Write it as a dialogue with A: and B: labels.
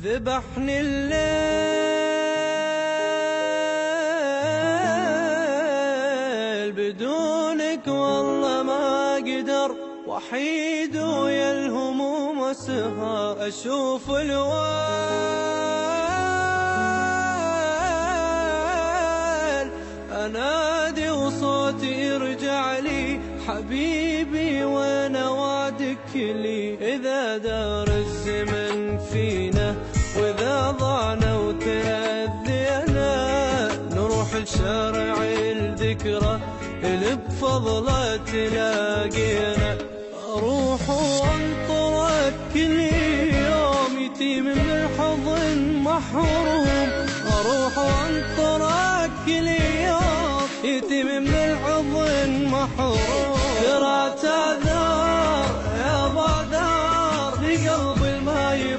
A: ذبحني الليل بدونك والله ما أقدر، وحيد ويا الهموم والسهر أشوف الويل، أنادي وصوتي يرجع لي حبيبي وين وعدك لي. إذا دار الزمن فينا وإذا ضعنا وتأذينا، نروح لشارع الذكرى اللي بفضله تلاقينا. أروح وأنطرك كل يوم يتيم من الحضن محروم، أروح وأنطرك كل يوم يتيم من الحضن محروم. ترى تعذر